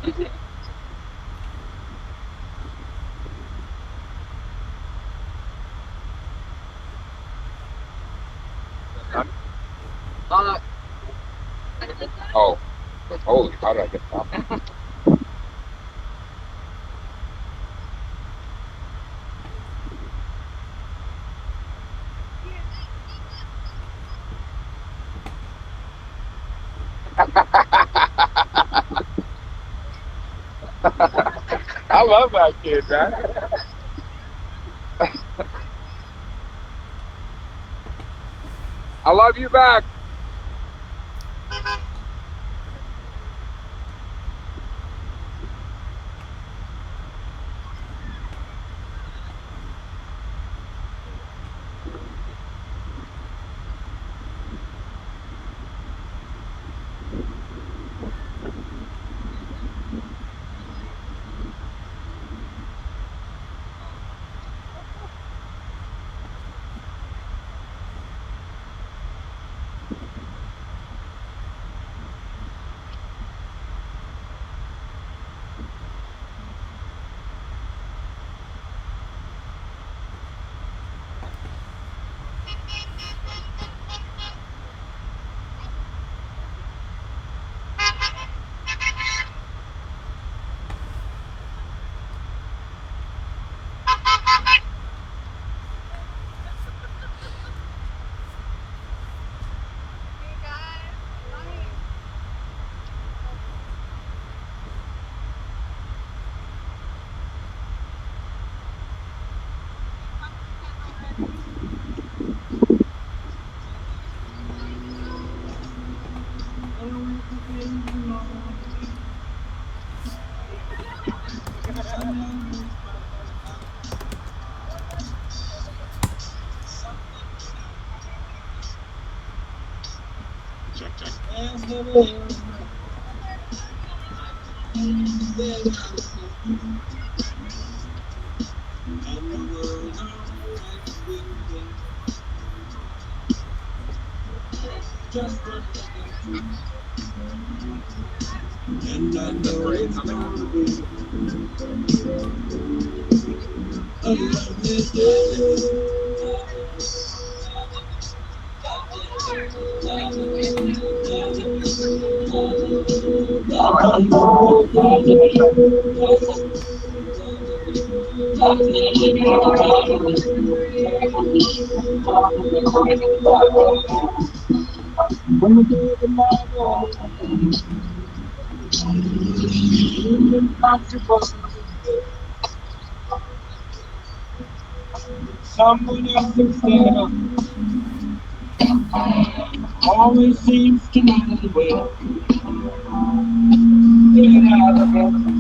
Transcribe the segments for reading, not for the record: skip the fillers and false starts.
Uh, Oh, holy, how did I get that? I love that kid, man. I love you back. Someone else instead of always seems to know the way to get out of it.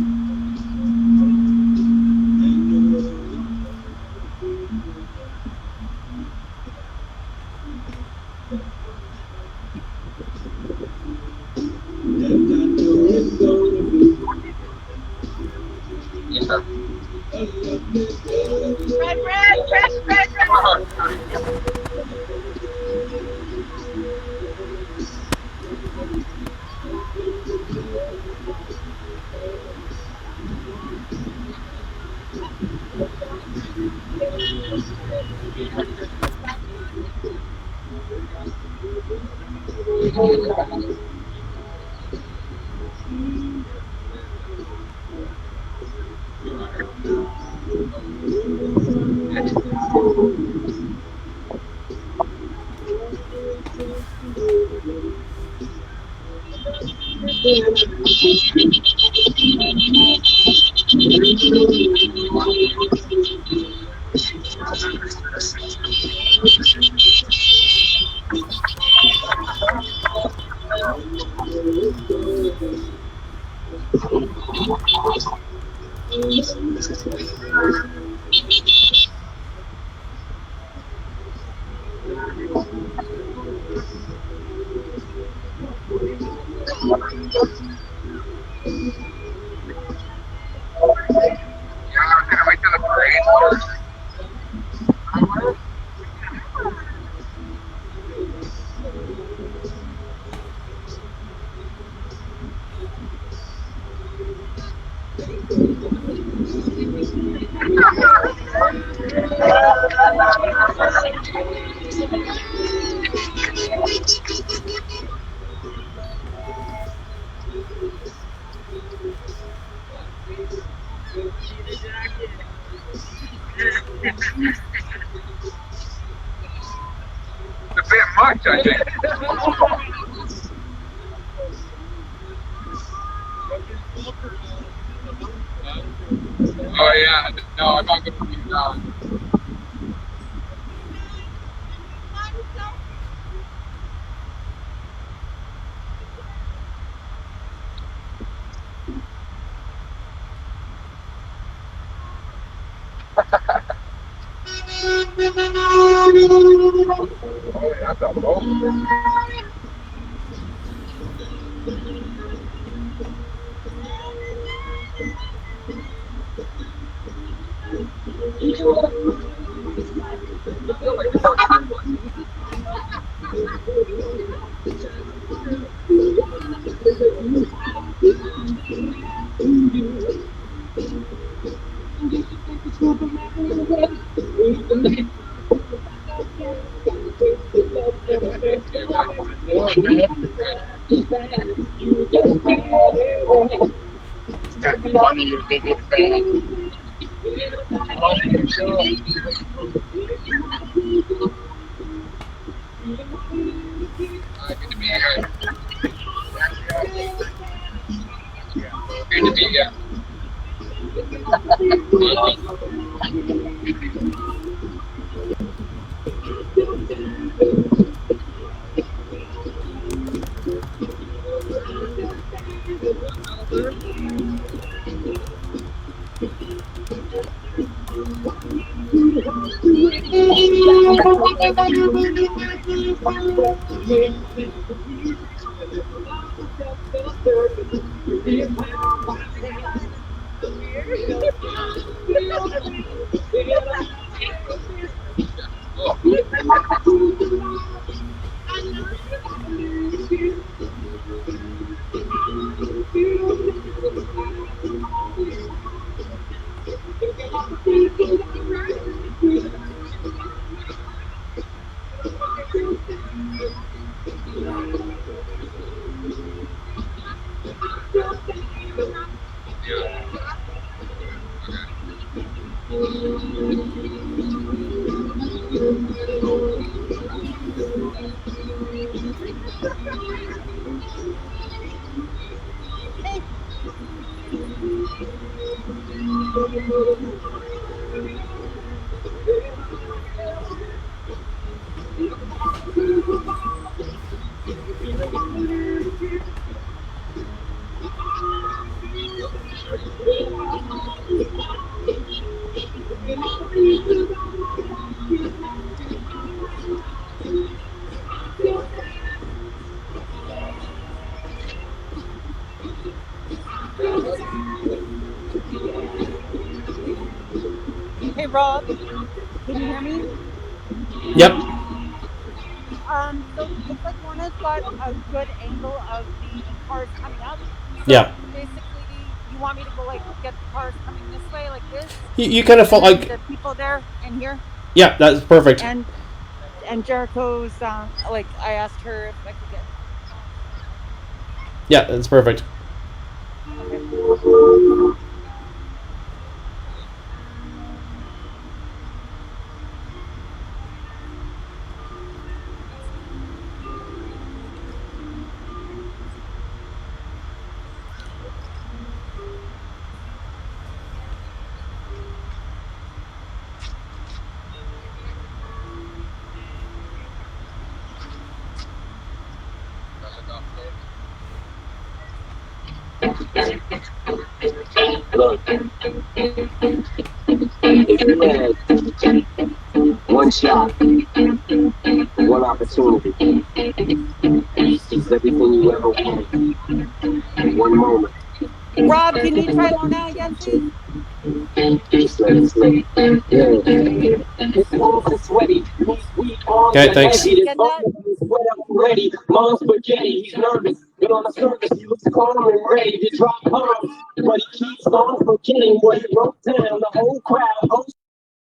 And I know it's gonna be Yes, sir. a lovely day. You're not gonna wait till the parade starts. a bit much, I think. Oh yeah, no, I'm not gonna be down. Oh yeah, that's a boat. Funny, you think it's bad. Good to be here. Good to be here. Hey Rob, can you hear me? Yep. So it looks like Lorna's got a good angle of the cars coming up. So Yeah. basically, you want me to go like get the cars coming this way, like this, You kind of and felt then like, the people there and here, yeah, that's perfect. and Jericho's like I asked her if I could get. Yeah, that's perfect. Okay. Look, if you had one shot, one opportunity, it's everything you ever wanted. One moment. Rob, can you try Lorna again, please? Just let it slip. Yeah. His palms are sweaty. His weak arms Okay, are thanks. heavy. This Get that? open is wet up already. Mom's spaghetti. He's nervous. But on the surface, he looks calm and ready to drop bombs. But he keeps on forgetting what he wrote down. The whole crowd goes.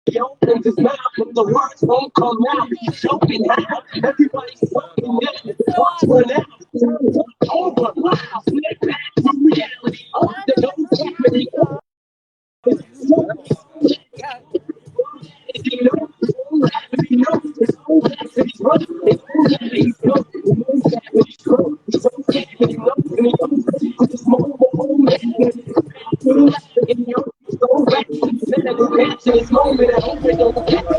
He opens his mouth, but the words won't come out. He's choking out. Everybody's talking now. Watch run out. Turns up over. Wow. Snap back to reality. Oh, the nose happening. He knows his own rap. He knows his own rap. He's running. His own rap. He's knows. He knows that when he's grown. He's own rap. He knows. And he knows that he's mobile home. And he knows his own rap. He's never catching his moment. I hope they don't catch it.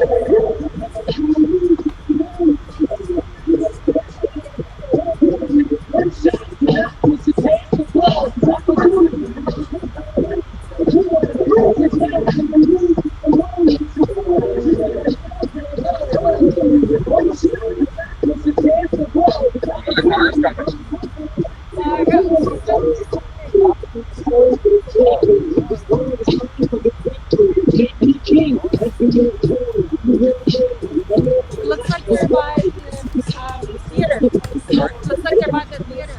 The car is coming. Looks like they're by the theater. Looks like they're by the theater.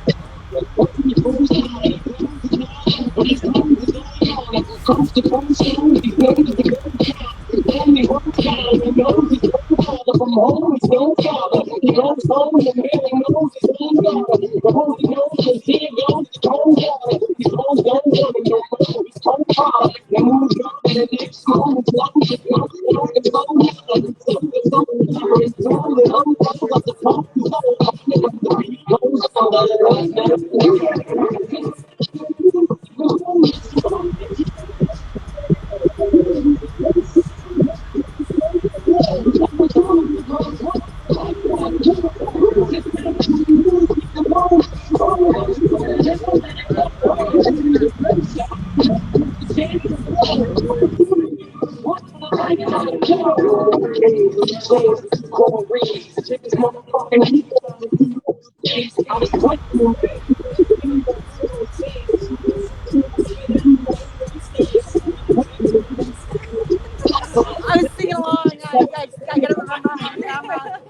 I was singing along. I gotta remember I'm on camera.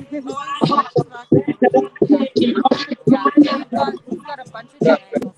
He's got a bunch of channels.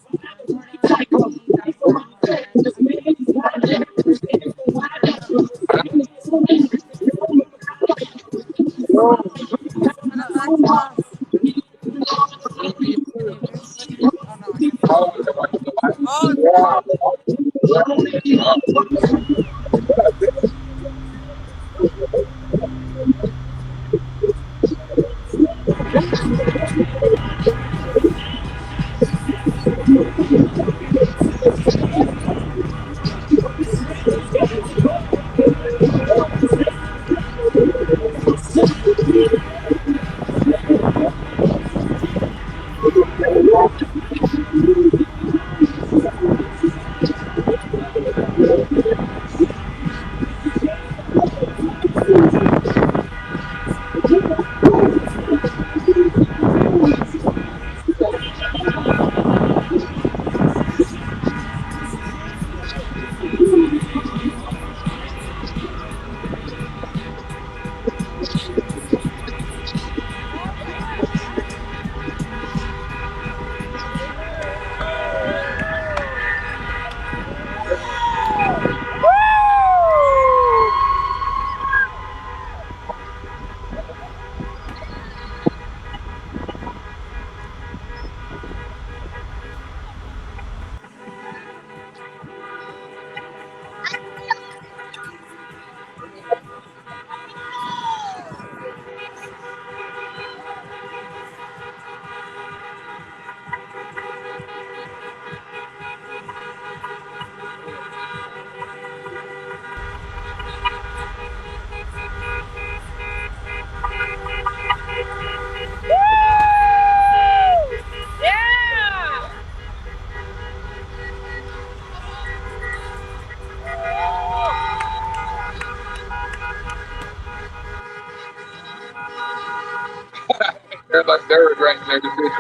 They're like they're regretting their decision.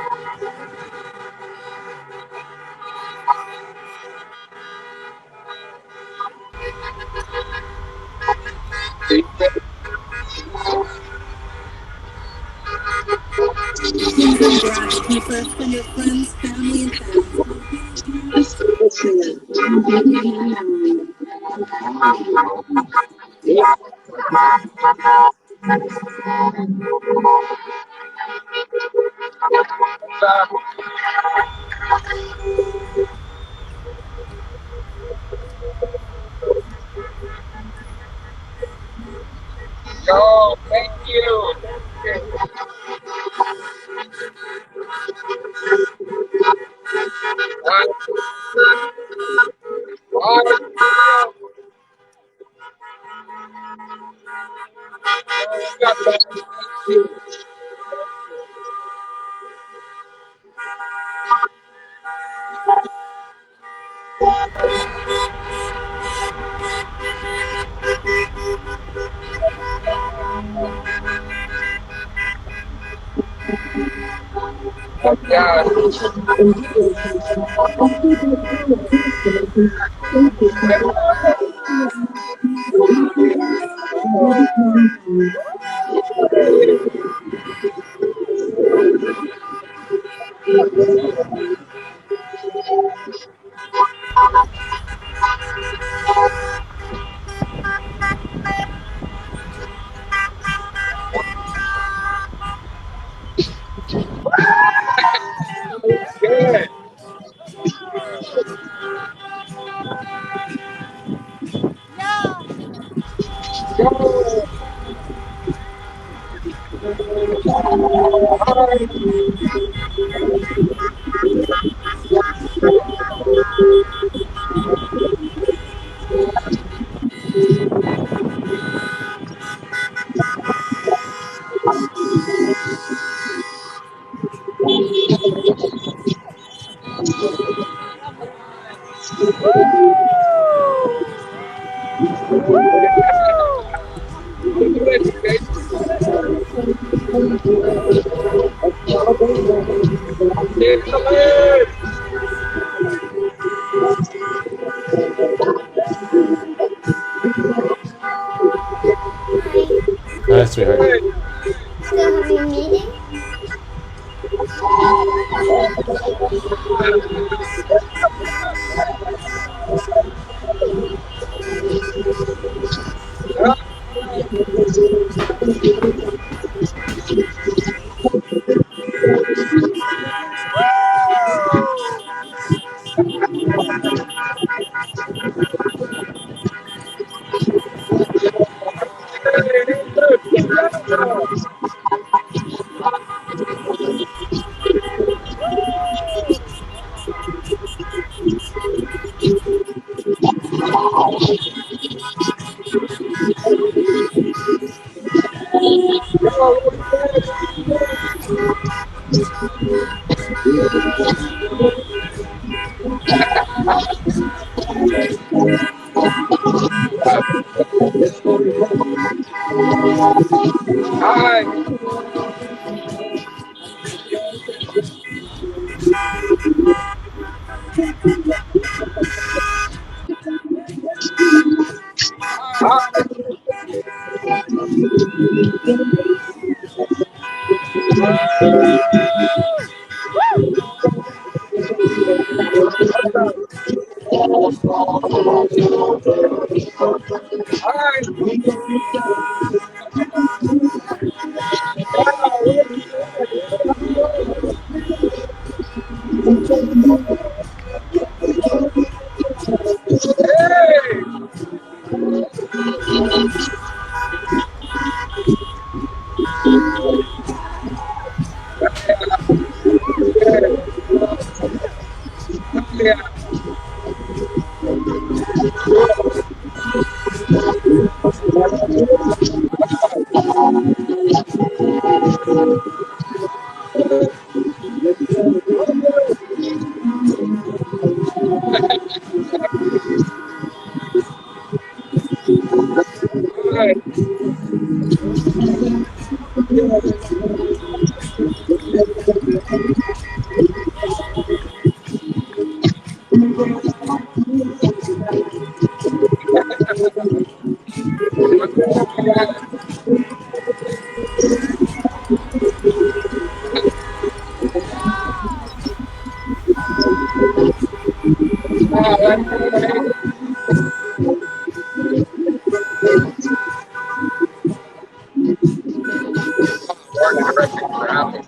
See? Keep us for your friends, family, and Yo, thank you. Yeah. Good. yeah. Go. Excellent. Hi. Hi, sweetheart. So have you made it? Hi. Oh, that's great. More directing traffic.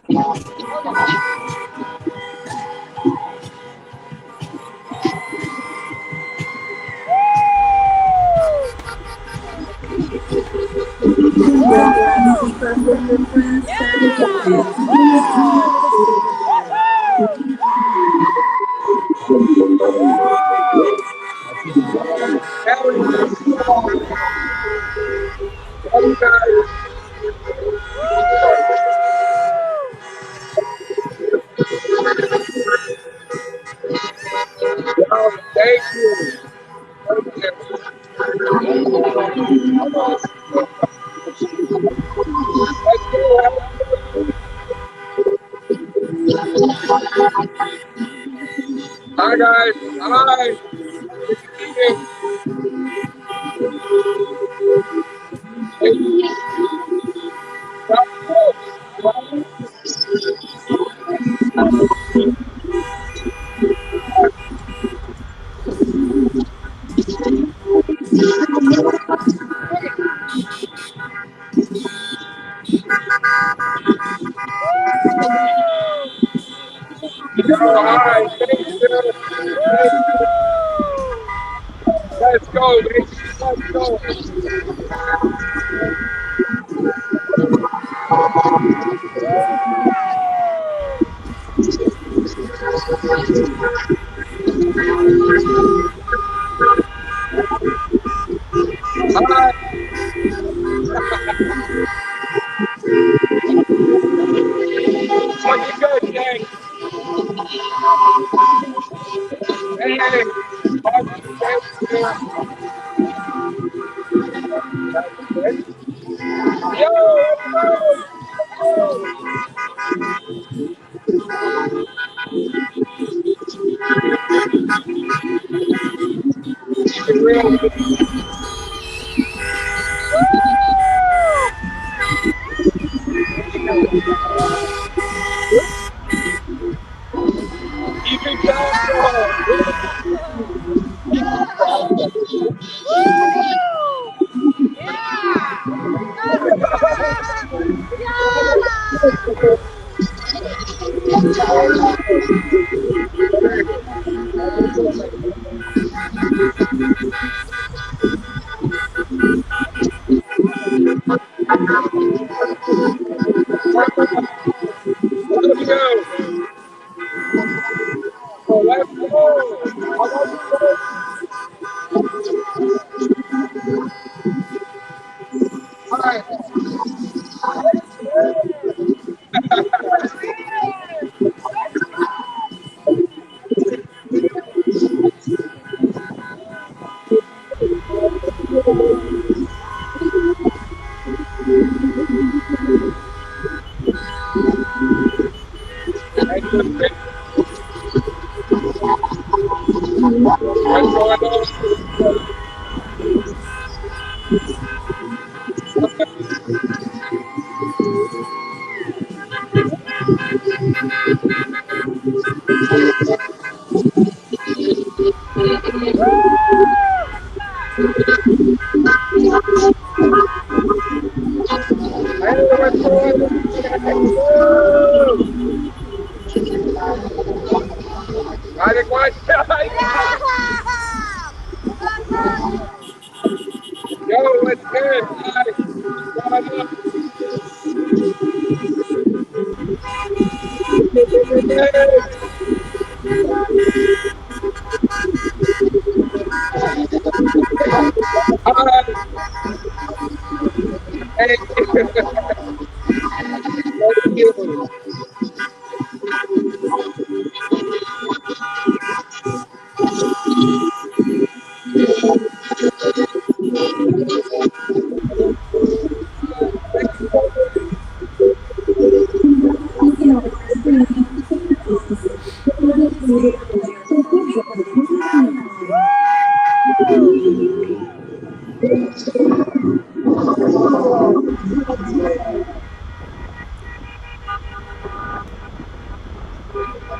Kelly, love you guys. Oh, thank you. Thank you. Let's go. Hi, guys. Hi. Good to see you. Oh, hi. Thank you. Thank you. Let's go, baby. Let's go. Hi. What you good, gang? Hey. Bobby, thank you. Yo, let's go. Let's go. Keep it real. Keep it going. Let's go. Oh, let's go. I love you guys. Hi. What's going on? Hey, what's going on? Woo! Adequate. Yo, what's good? Hi. What's going on? Hey. Hi. Hey. Thank you.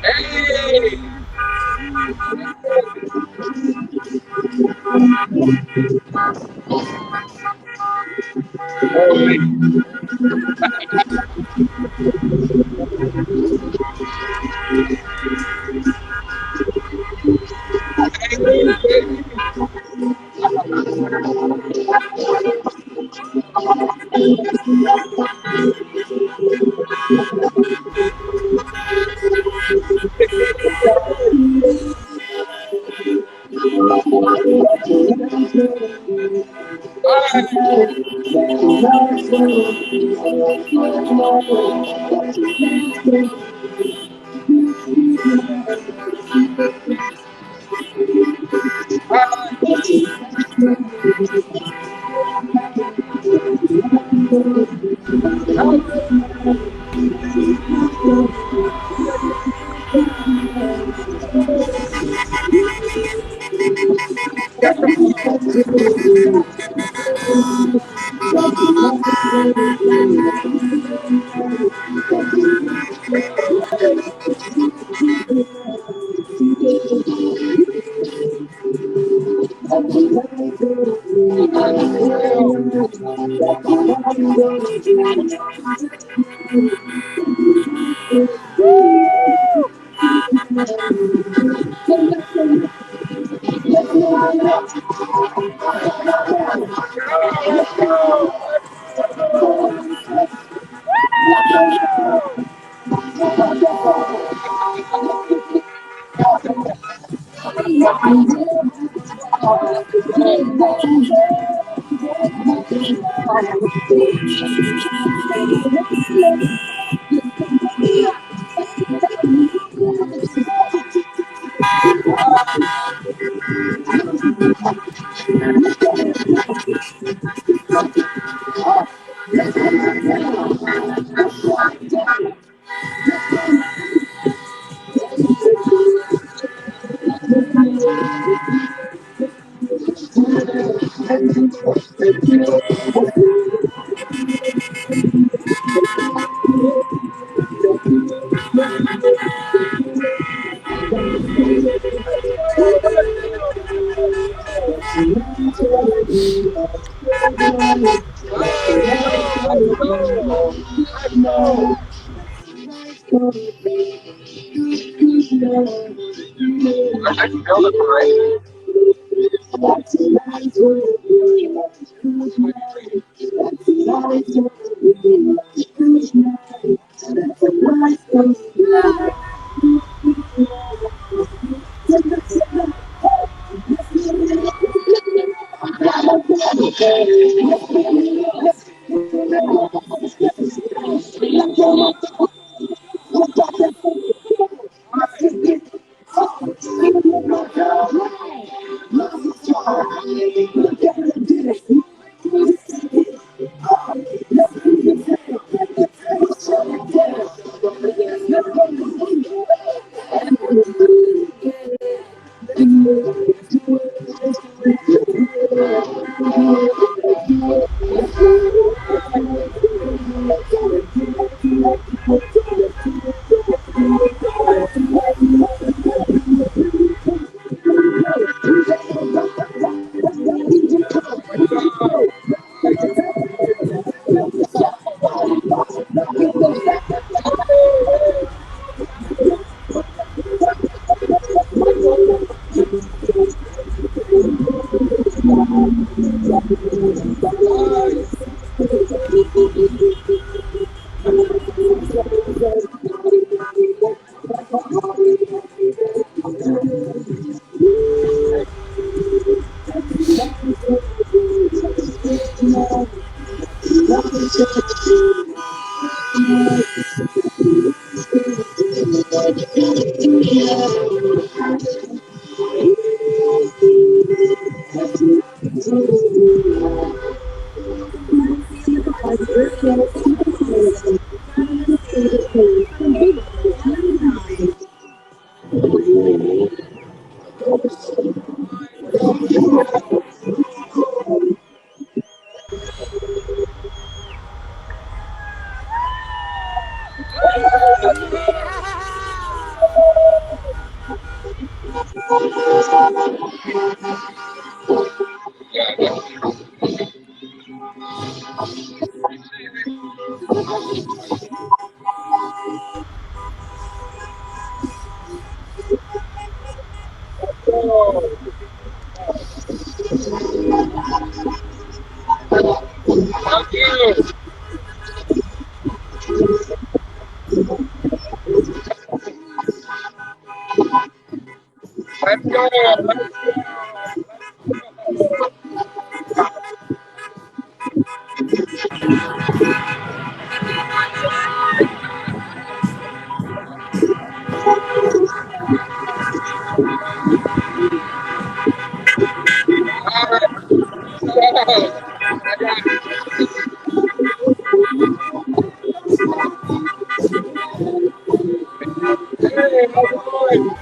Hey. I can feel the parade. Let's go. All right. Go. I got it. Hey, my boy.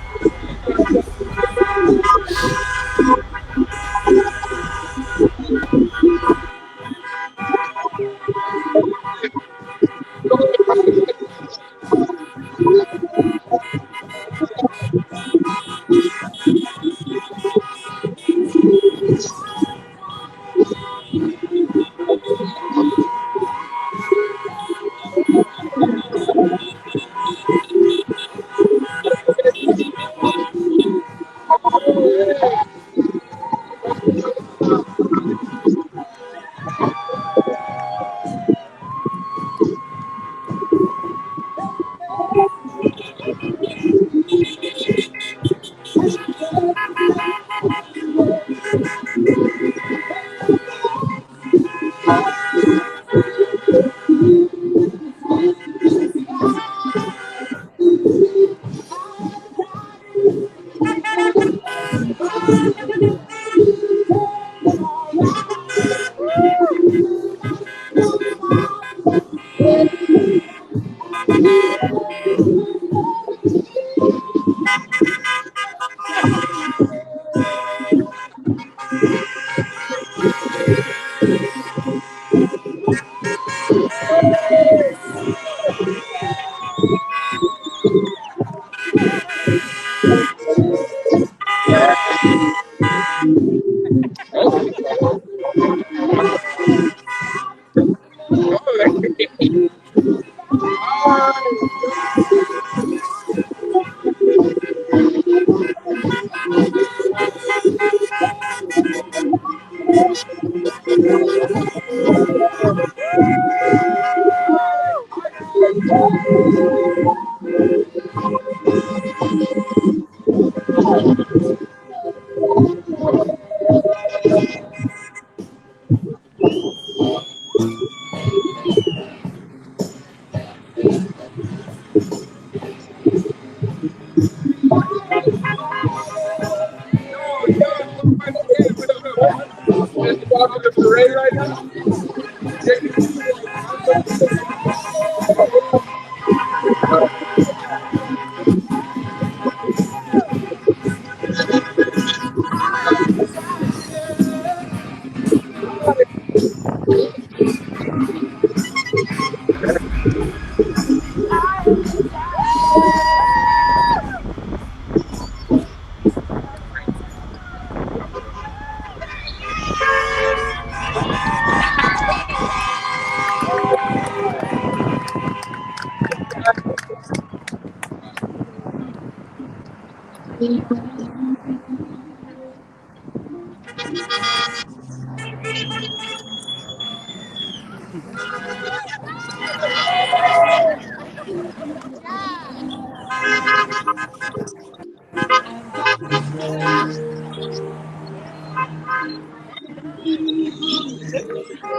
Just walk to the parade right now.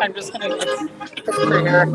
I'm just gonna kiss for your.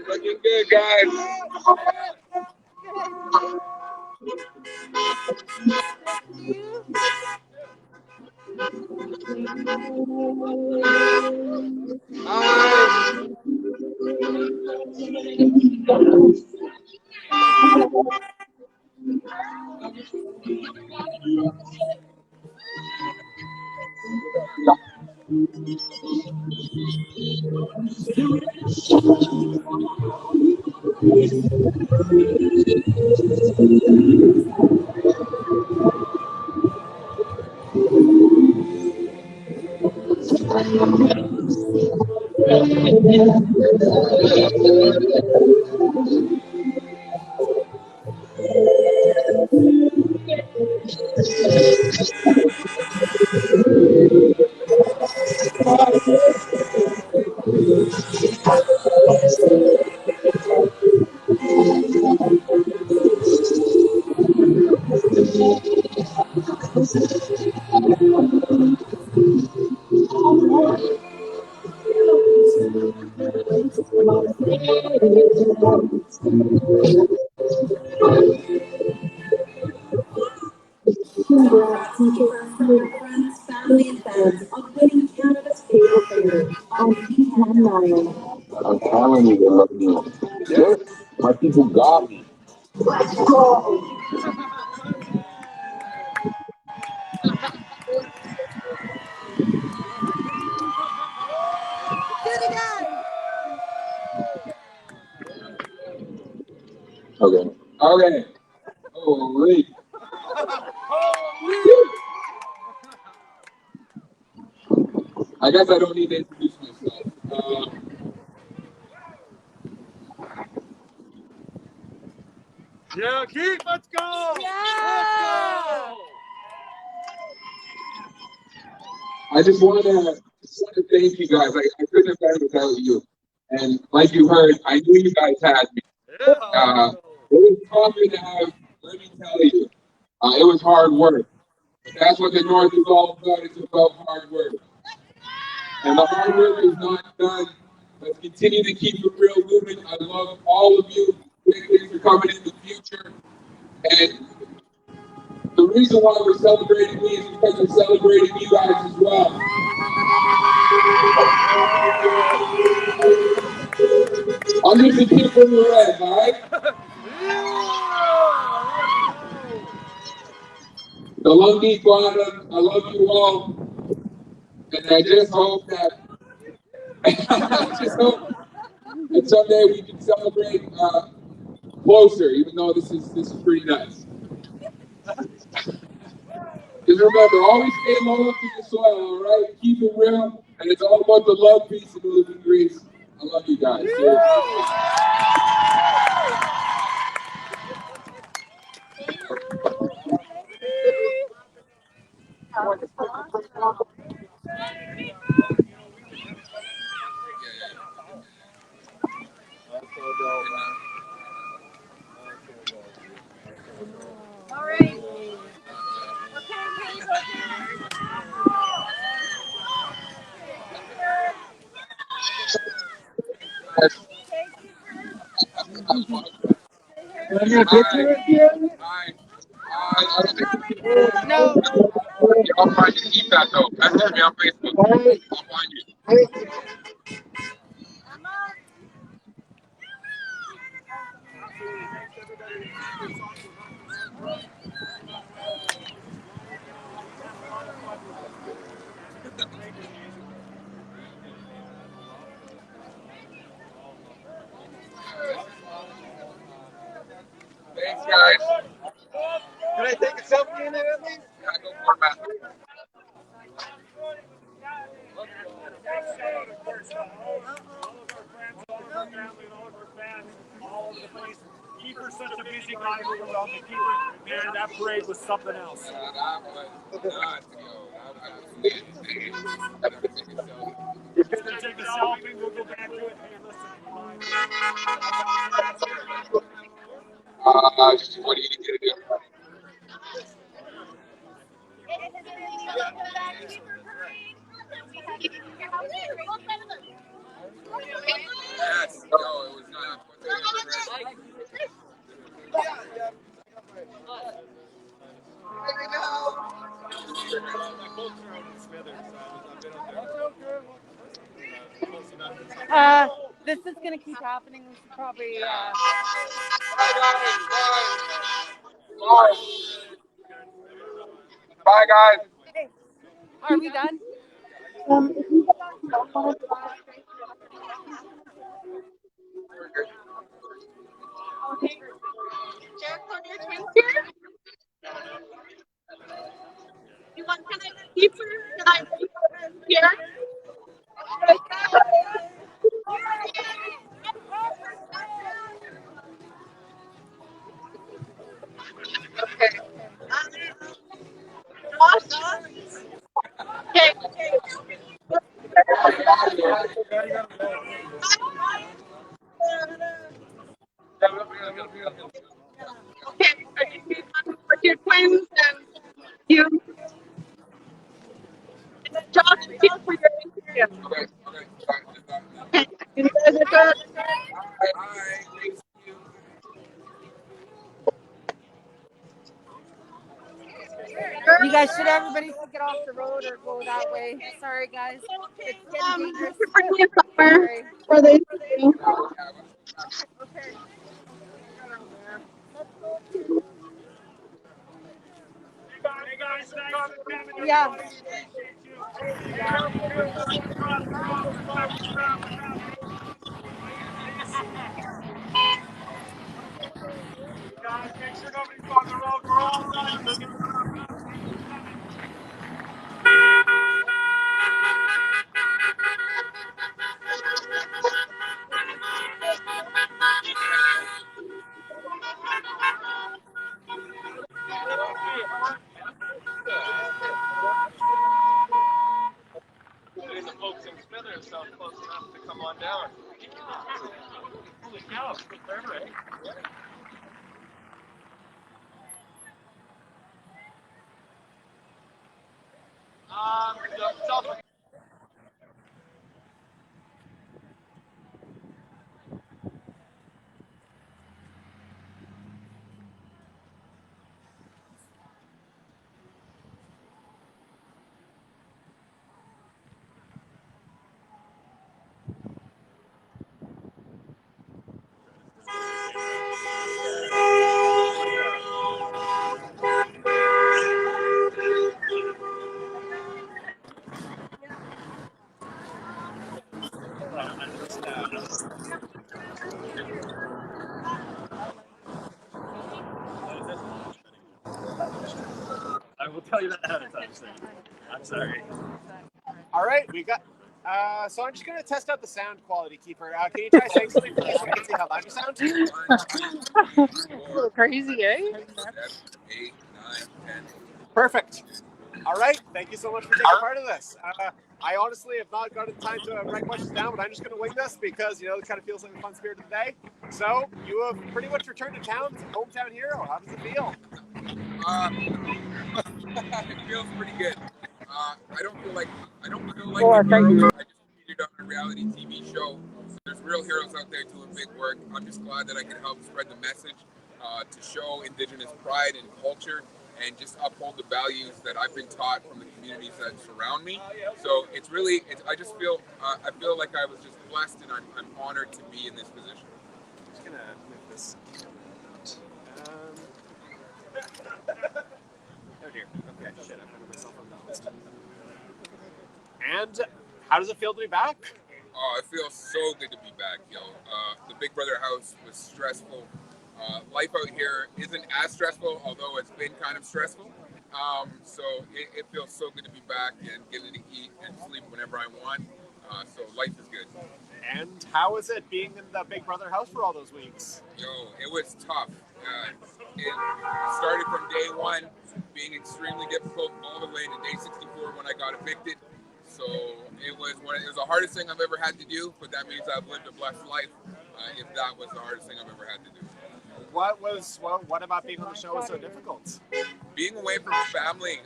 Looking good, guys. Congrats, teachers, friends, family, and fans on winning Canada's favorite favorite on P10 I'm telling you, bro. Yes, my people got me. Good guys. Okay. Okay. Holy. I guess I don't need to introduce myself. Yeah, Keith, let's go! Yeah. I just want to thank you guys. I couldn't have done it without you. And like you heard, I knew you guys had me. Yeah. It was tough enough, let me tell you. It was hard work. That's what the North is all about. It's about hard work. And the hard work is not done. Let's continue to keep it real moving. I love all of you. Thanks for coming in the future. And the reason why we're celebrating me is because we're celebrating you guys as well. I'm just a kid from the red, all right? The Lundy Bottom, I love you all. And I just hope that that someday we can celebrate closer, even though this is pretty nice. Just remember, always stay loyal to the soil, all right? Keep it real, and it's all about the love, peace, and the living grease. I love you guys. Cheers. All right. Can I get a picture with you? I don't think No. I'll find you. Keep that though. Message me on Facebook. I'll find you. Thanks, guys. Can I take a selfie in there at least? Yeah, go for it, Matt. All over the place. Keeper's such a busy guy who was on the keeper. Man, that parade was something else. Yeah, that was nuts, yo. That was insane. If you're gonna take a selfie, we'll go back to it. Hey, listen, What do you need to do? Yes, no, it was not. This is gonna keep happening. We should probably. Bye. Bye, guys. Are we done? Jack, on your twins here? You want to keep her? Can I keep her here? Okay. Okay. Okay, are you with your twins and you? And then Josh, you for your Instagram. Okay, you guys are good. You guys, should everybody get off the road or go that way? Sorry, guys. It's getting dangerous. Somewhere for the Instagram. Okay. Hey guys, thanks for Yeah. Guys, make sure nobody's on the road. We're all done. The folks in Smithers sound close enough to come on down. Holy cow, it's forever, eh? I will tell you that ahead of time, so I'm sorry. All right, we got. So I'm just going to test out the sound quality, Keeper. Can you try saying something for this so we can see how loud you sound? A little crazy, eh? 7, 8, 9, 10. Perfect. All right, thank you so much for taking part of this. I honestly have not gotten time to write questions down, but I'm just going to wing this because, you know, it kind of feels like the fun spirit of the day. So you have pretty much returned to town, hometown hero. How does it feel? It feels pretty good. I don't feel like a hero. I just competed on a reality TV show. So there's real heroes out there doing big work. I'm just glad that I can help spread the message to show Indigenous pride and culture and just uphold the values that I've been taught from the communities that surround me. So it's really, I just feel, I feel like I was just blessed and I'm honored to be in this position. I'm just going to move this. Oh dear. Okay, shit, I put myself on that list. And how does it feel to be back? Oh, it feels so good to be back, yo. The Big Brother house was stressful. Life out here isn't as stressful, although it's been kind of stressful. So it feels so good to be back and getting to eat and sleep whenever I want. So life is good. And how is it being in the Big Brother house for all those weeks? Yo, it was tough. It started from day one, being extremely difficult, all the way to day 64 when I got evicted. So it was the hardest thing I've ever had to do, but that means I've lived a blessed life. If that was the hardest thing I've ever had to do. What about being on the show was so difficult? Being away from family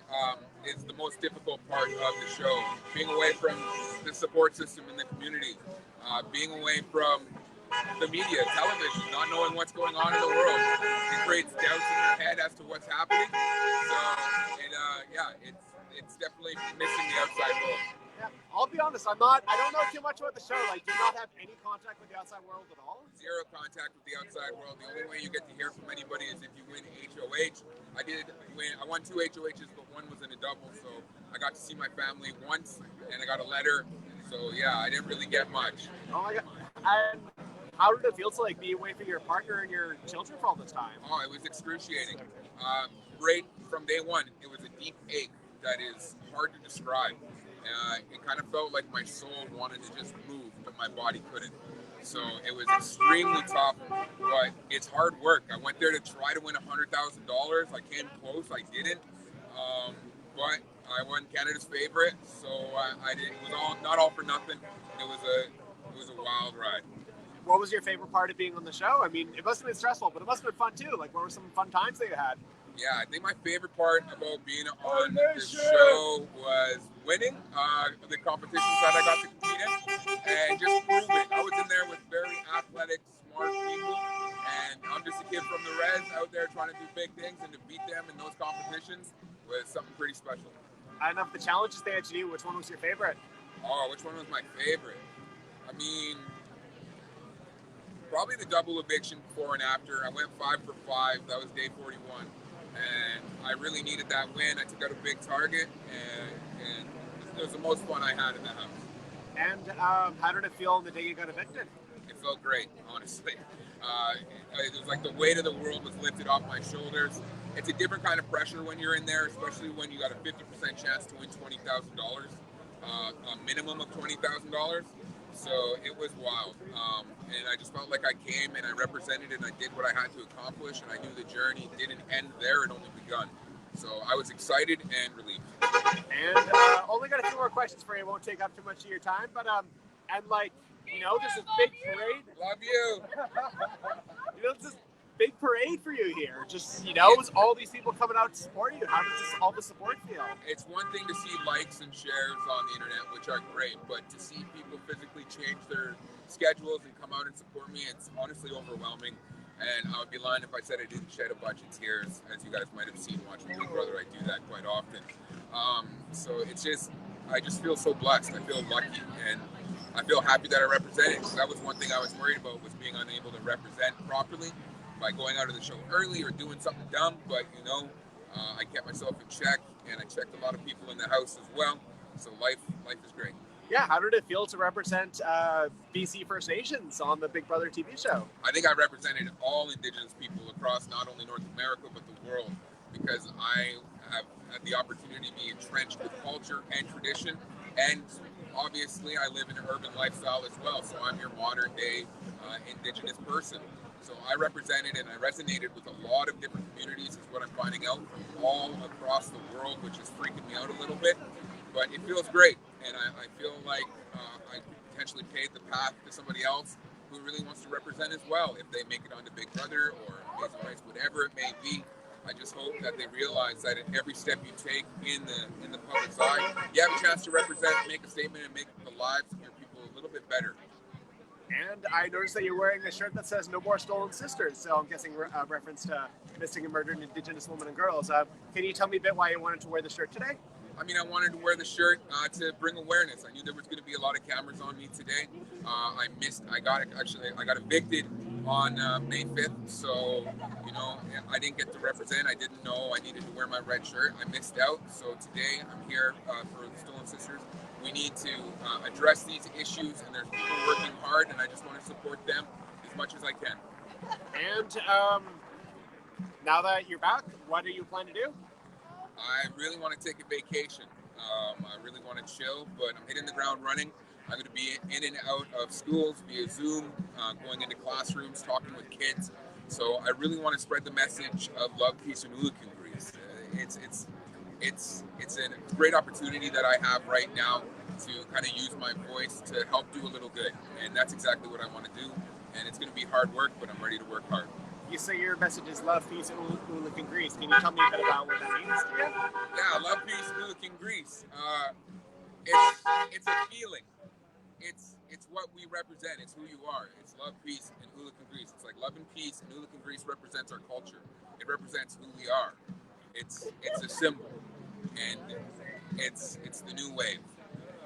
is the most difficult part of the show. Being away from the support system in the community. Being away from the media, television, not knowing what's going on in the world. It creates doubts in your head as to what's happening. So, it's definitely missing the outside world. Yeah, I'll be honest. I don't know too much about the show. Like, do you not have any contact with the outside world at all? Zero contact with the outside world. The only way you get to hear from anybody is if you win HOH. I won 2 HOHs, but one was in a double, so I got to see my family once, and I got a letter. So yeah, I didn't really get much. Oh my god! And how did it feel to like be away from your partner and your children for all this time? Oh, it was excruciating. Right from day one, it was a deep ache that is hard to describe. It kind of felt like my soul wanted to just move, but my body couldn't. So it was extremely tough, but it's hard work. I went there to try to win $100,000. I came close, I didn't. But I won Canada's favorite, so I did. It was not all for nothing. It was a wild ride. What was your favorite part of being on the show? I mean, it must have been stressful, but it must have been fun too. Like, what were some fun times that you had? Yeah, I think my favorite part about being on the show was winning the competitions that I got to compete in and just proving. I was in there with very athletic, smart people, and I'm just a kid from the res out there trying to do big things, and to beat them in those competitions was something pretty special. And of the challenges they had to do, which one was your favorite? Oh, which one was my favorite? I mean, probably the double eviction before and after. I went 5 for 5. That was day 41. And I really needed that win. I took out a big target, and it was the most fun I had in the house. And how did it feel on the day you got evicted? It felt great, honestly. It was like the weight of the world was lifted off my shoulders. It's a different kind of pressure when you're in there, especially when you got a 50% chance to win $20,000, a minimum of $20,000. So it was wild. And I just felt like I came and I represented and I did what I had to accomplish, and I knew the journey didn't end there, it only begun. So I was excited and relieved. And only got a few more questions for you. Won't take up too much of your time, but and like, you know, there's this big parade. Love you. You know, there's this big parade for you here. Just, you know, with all these people coming out to support you. How does all the support feel? It's one thing to see likes and shares on the internet, which are great, but to see people physically change their schedules and come out and support me, it's honestly overwhelming. And I would be lying if I said I didn't shed a bunch of tears. As you guys might have seen watching Big Brother, I do that quite often. So it's just, I just feel so blessed. I feel lucky, and I feel happy that I represented. That was one thing I was worried about, was being unable to represent properly by going out of the show early or doing something dumb. But, you know, I kept myself in check, and I checked a lot of people in the house as well. So life is great. Yeah, how did it feel to represent BC First Nations on the Big Brother TV show? I think I represented all Indigenous people across not only North America, but the world, because I have had the opportunity to be entrenched with culture and tradition. And obviously, I live in an urban lifestyle as well, so I'm your modern day Indigenous person. So I represented and I resonated with a lot of different communities, is what I'm finding out, from all across the world, which is freaking me out a little bit. But it feels great, and I feel like I potentially paved the path to somebody else who really wants to represent as well, if they make it onto Big Brother or Amazing Race, whatever it may be. I just hope that they realize that at every step you take in the public's eye, you have a chance to represent, make a statement, and make the lives of your people a little bit better. And I noticed that you're wearing a shirt that says "No More Stolen Sisters," so I'm guessing reference to missing and murdered Indigenous women and girls. Can you tell me a bit why you wanted to wear the shirt today? I mean, I wanted to wear the shirt to bring awareness. I knew there was going to be a lot of cameras on me today. I got evicted on May 5th, so, you know, I didn't get to represent. I didn't know I needed to wear my red shirt. I missed out, so today I'm here for the Stolen Sisters. We need to address these issues, and there's people working hard, and I just want to support them as much as I can. And now that you're back, what do you plan to do? I really want to take a vacation. I really want to chill, but I'm hitting the ground running. I'm going to be in and out of schools via Zoom, going into classrooms, talking with kids. So I really want to spread the message of love, peace, and Ulukan Grease. It's a great opportunity that I have right now to kind of use my voice to help do a little good, and that's exactly what I want to do. And it's going to be hard work, but I'm ready to work hard. You say your message is love, peace, and Ulukan Grease. Can you tell me a bit about what that means to you? Yeah, love, peace, and Ulukan Grease. It's a feeling. It's what we represent. It's who you are. It's love, peace, and Ulukan Grease. It's like love and peace, and Ulukan Grease represents our culture. It represents who we are. It's a symbol, and it's the new wave.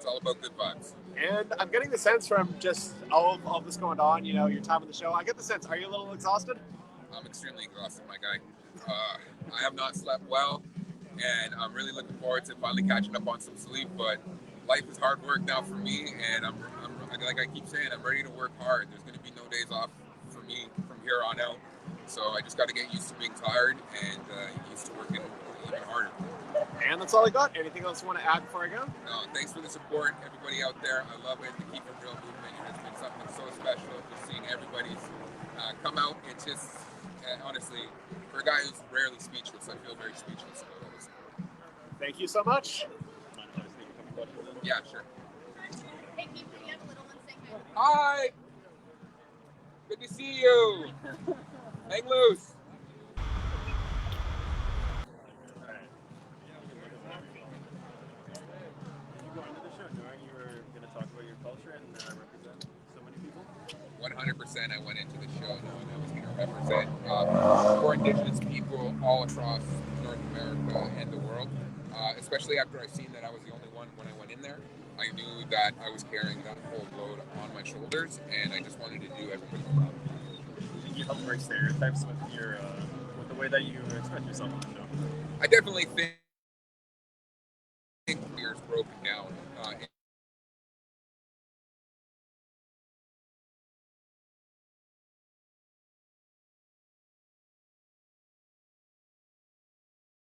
It's all about good vibes. And I'm getting the sense from just all of this going on, you know, your time on the show, I get the sense, are you a little exhausted? I'm extremely exhausted, my guy. I have not slept well, and I'm really looking forward to finally catching up on some sleep. But life is hard work now for me, and I'm like I keep saying, I'm ready to work hard. There's going to be no days off for me from here on out. So I just got to get used to being tired and used to working even harder. And that's all I got. Anything else you want to add before I go? No, thanks for the support, everybody out there. I love it. The Keep It Real movement. It's been something so special. Just seeing everybody's come out. It's just, honestly, for a guy who's rarely speechless, I feel very speechless about all this. Thank you so much. Yeah, sure. Hi. Good to see you. Hang loose. Going to the show, knowing you were going to talk about your culture and represent so many people? 100% I went into the show knowing I was going to represent for Indigenous people all across North America and the world. Especially after I seen that I was the only one when I went in there. I knew that I was carrying that whole load on my shoulders, and I just wanted to do everybody proud. You help break stereotypes with your with the way that you express yourself on the show. I definitely think fear's broken down.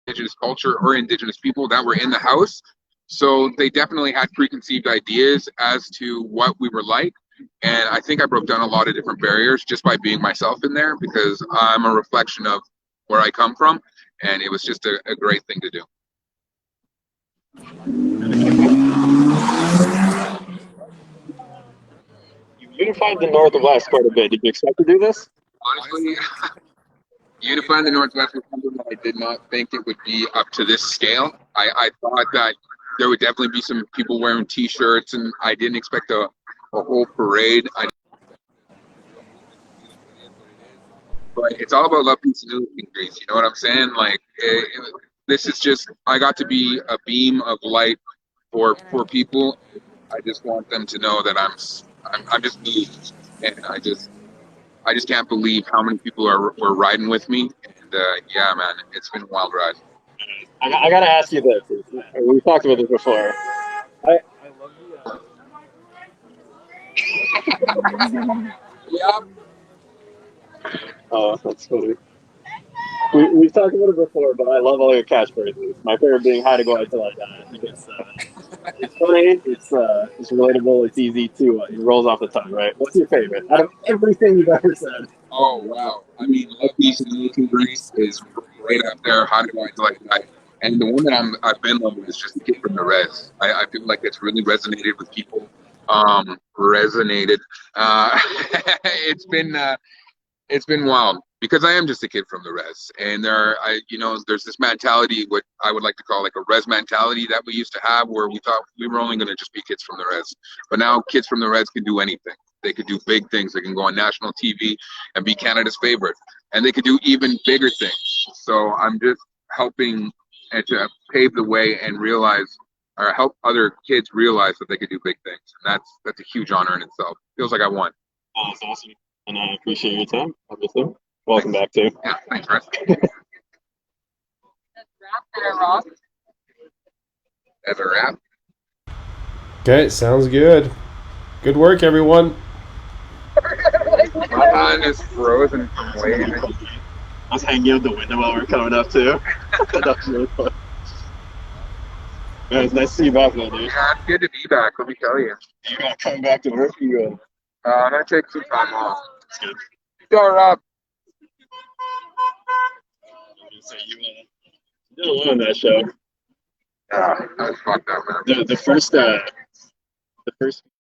Indigenous culture or Indigenous people that were in the house. So they definitely had preconceived ideas as to what we were like. And I think I broke down a lot of different barriers just by being myself in there, because I'm a reflection of where I come from. And it was just a great thing to do. You unified the Northwest quite a bit. Did you expect to do this? Honestly, unifying the Northwest was something that I did not think it would be up to this scale. I thought that there would definitely be some people wearing T-shirts, and I didn't expect a whole parade. But it's all about love, peace, and unity, Grace. You know what I'm saying? Like, this is just, I got to be a beam of light for people. I just want them to know that I'm just me, and I just can't believe how many people were riding with me. And yeah, man, it's been a wild ride. I gotta ask you this. We've talked about this before. Yeah. Oh, that's funny. We've talked about it before, but I love all your catchphrases. My favorite being "How to go out till I die." I think it's funny. It's relatable. It's easy to. It rolls off the tongue, right? What's your favorite out of everything you've ever said? Oh wow! I mean, love, peace, and unity, Grace is right up there. How do I like that? And the one that I've been loving is just the Kid from the Res. I feel like it's really resonated with people. It's been wild because I am just a kid from the res, and there's this mentality, what I would like to call like a res mentality that we used to have, where we thought we were only going to just be kids from the res, but now kids from the res can do anything. They could do big things. They can go on national TV and be Canada's favorite, and they could do even bigger things. So I'm just helping and to pave the way and realize, or help other kids realize that they could do big things, and that's a huge honor in itself. Feels like I won. Oh, that's awesome, and I appreciate your time. Obviously, welcome back too. Yeah, thanks, Chris. As a wrap. Okay, sounds good. Good work, everyone. My mind is frozen from waiting. I was hanging out the window while we were coming up too. That was really fun. Yeah, it's nice to see you back, though, dude. Yeah, it's good to be back. Let me tell you. You gonna come back to work? You I'm gonna take some time off. That's good. You're up. So you did a lot on that show. Yeah, that was fucked up, man. The first